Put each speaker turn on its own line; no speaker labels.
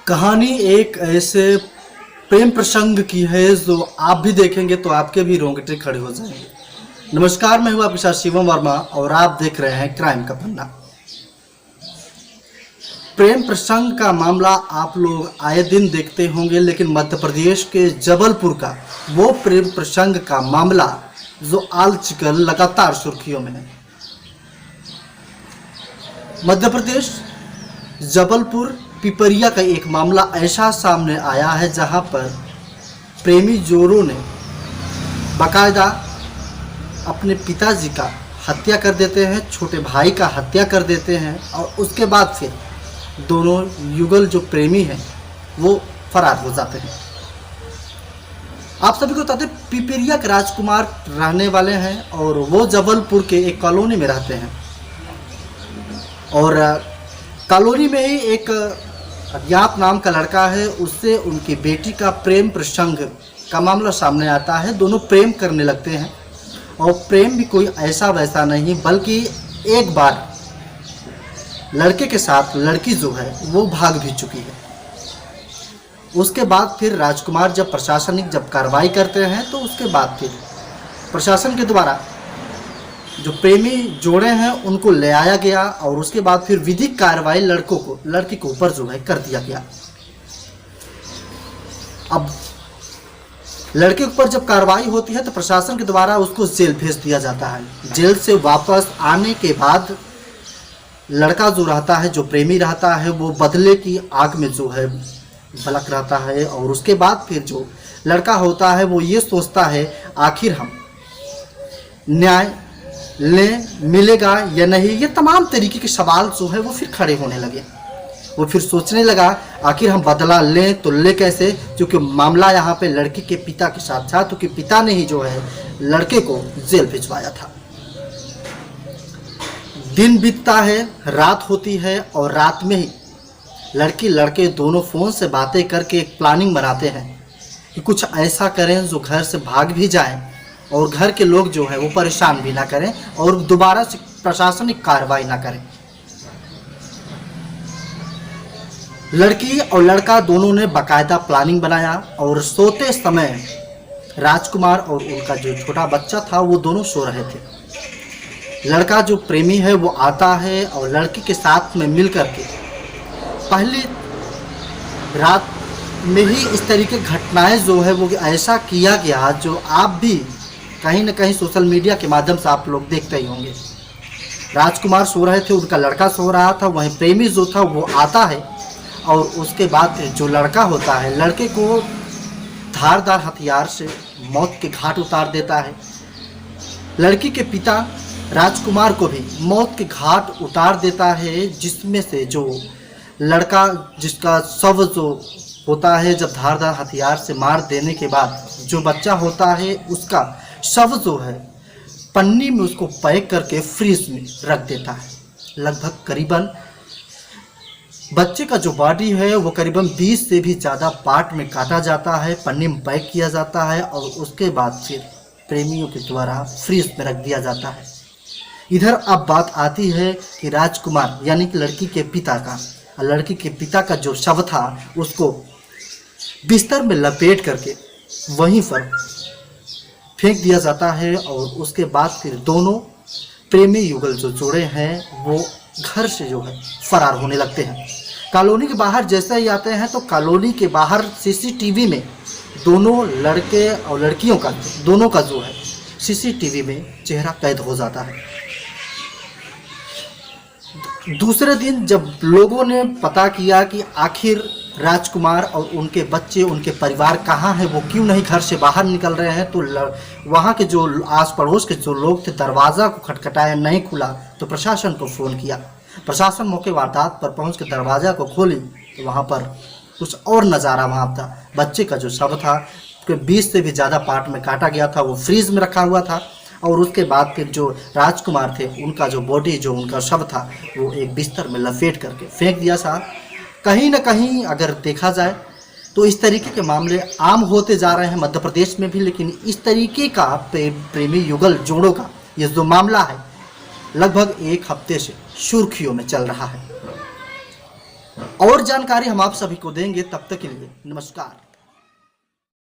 कहानी एक ऐसे प्रेम प्रसंग की है जो आप भी देखेंगे तो आपके भी रोंगटे खड़े हो जाएंगे। नमस्कार, मैं हूं आपके साथ शिवम वर्मा और आप देख रहे हैं क्राइम का पन्ना। प्रेम प्रसंग का मामला आप लोग आए दिन देखते होंगे, लेकिन मध्य प्रदेश के जबलपुर का वो प्रेम प्रसंग का मामला जो आजकल लगातार सुर्खियों में है। मध्य प्रदेश जबलपुर पिपरिया का एक मामला ऐसा सामने आया है जहां पर प्रेमी जोड़ों ने बाकायदा अपने पिताजी का हत्या कर देते हैं, छोटे भाई का हत्या कर देते हैं और उसके बाद फिर दोनों युगल जो प्रेमी हैं वो फरार हो जाते हैं। आप सभी को बता दें, पिपरिया के राजकुमार रहने वाले हैं और वो जबलपुर के एक कॉलोनी में रहते हैं और कॉलोनी में ही एक अज्ञात नाम का लड़का है, उससे उनकी बेटी का प्रेम प्रसंग का मामला सामने आता है। दोनों प्रेम करने लगते हैं और प्रेम भी कोई ऐसा वैसा नहीं, बल्कि एक बार लड़के के साथ लड़की जो है वो भाग भी चुकी है। उसके बाद फिर राजकुमार जब प्रशासनिक कार्रवाई करते हैं तो उसके बाद फिर प्रशासन के द्वारा जो प्रेमी जोड़े हैं उनको ले आया गया और उसके बाद फिर विधिक कार्रवाई लड़की के ऊपर जो है कर दिया गया। अब लड़के के ऊपर जब कार्रवाई होती है तो प्रशासन के द्वारा उसको जेल भेज दिया जाता है। जेल से वापस आने के बाद लड़का जो रहता है, जो प्रेमी रहता है, वो बदले की आग में जो है भलक रहता है और उसके बाद फिर जो लड़का होता है वो ये सोचता है आखिर हम न्याय मिलेगा या नहीं। ये तमाम तरीके के सवाल जो है वो फिर खड़े होने लगे। वो फिर सोचने लगा आखिर हम बदला लें तो ले कैसे, क्योंकि मामला यहाँ पे लड़की के पिता के साथ था, क्योंकि पिता ने ही जो है लड़के को जेल भिजवाया था। दिन बीतता है, रात होती है और रात में ही लड़की लड़के दोनों फ़ोन से बातें करके एक प्लानिंग बनाते हैं कि कुछ ऐसा करें जो घर से भाग भी जाएं और घर के लोग जो है वो परेशान भी ना करें और दोबारा से प्रशासनिक कार्रवाई ना करें। लड़की और लड़का दोनों ने बाकायदा प्लानिंग बनाया और सोते समय राजकुमार और उनका जो छोटा बच्चा था वो दोनों सो रहे थे। लड़का जो प्रेमी है वो आता है और लड़की के साथ में मिल करके पहली रात में ही इस तरीके घटनाएं जो है वो ऐसा किया गया जो आप भी कहीं न कहीं सोशल मीडिया के माध्यम से आप लोग देखते ही होंगे। राजकुमार सो रहे थे, उनका लड़का सो रहा था, वहीं प्रेमी जो था वो आता है और उसके बाद जो लड़का होता है लड़के को धारदार हथियार से मौत के घाट उतार देता है। लड़की के पिता राजकुमार को भी मौत के घाट उतार देता है, जिसमें से जो लड़का जिसका शव जो होता है जब धारदार हथियार से मार देने के बाद जो बच्चा होता है उसका शव जो है पन्नी में उसको पैक करके फ्रीज में रख देता है। लगभग करीबन बच्चे का जो बॉडी है वो करीबन 20 से भी ज़्यादा पार्ट में काटा जाता है, पन्नी में पैक किया जाता है और उसके बाद फिर प्रेमियों के द्वारा फ्रीज में रख दिया जाता है। इधर अब बात आती है कि राजकुमार यानी कि लड़की के पिता का जो शव था उसको बिस्तर में लपेट करके वहीं पर फेंक दिया जाता है और उसके बाद फिर दोनों प्रेमी युगल जो जोड़े हैं वो घर से जो है फरार होने लगते हैं। कॉलोनी के बाहर जैसे ही आते हैं तो कॉलोनी के बाहर सीसीटीवी में दोनों लड़के और लड़कियों का दोनों का जो है सीसीटीवी में चेहरा कैद हो जाता है। दूसरे दिन जब लोगों ने पता किया कि आखिर राजकुमार और उनके बच्चे, उनके परिवार कहाँ हैं, वो क्यों नहीं घर से बाहर निकल रहे हैं, तो वहाँ के जो आस पड़ोस के जो लोग थे दरवाज़ा को खटखटाया, नहीं खुला तो प्रशासन को फ़ोन किया। प्रशासन मौके वारदात पर पहुँच के दरवाज़ा को खोली तो वहाँ पर कुछ और नज़ारा वहाँ था। बच्चे का जो शव था 20 से भी ज़्यादा पार्ट में काटा गया था, वो फ्रीज में रखा हुआ था और उसके बाद फिर जो राजकुमार थे उनका जो बॉडी, जो उनका शव था वो एक बिस्तर में लपेट करके फेंक दिया था। कहीं ना कहीं अगर देखा जाए तो इस तरीके के मामले आम होते जा रहे हैं मध्य प्रदेश में भी, लेकिन इस तरीके का प्रेमी युगल जोड़ों का ये जो मामला है लगभग एक हफ्ते से सुर्खियों में चल रहा है। और जानकारी हम आप सभी को देंगे। तब तक के लिए नमस्कार।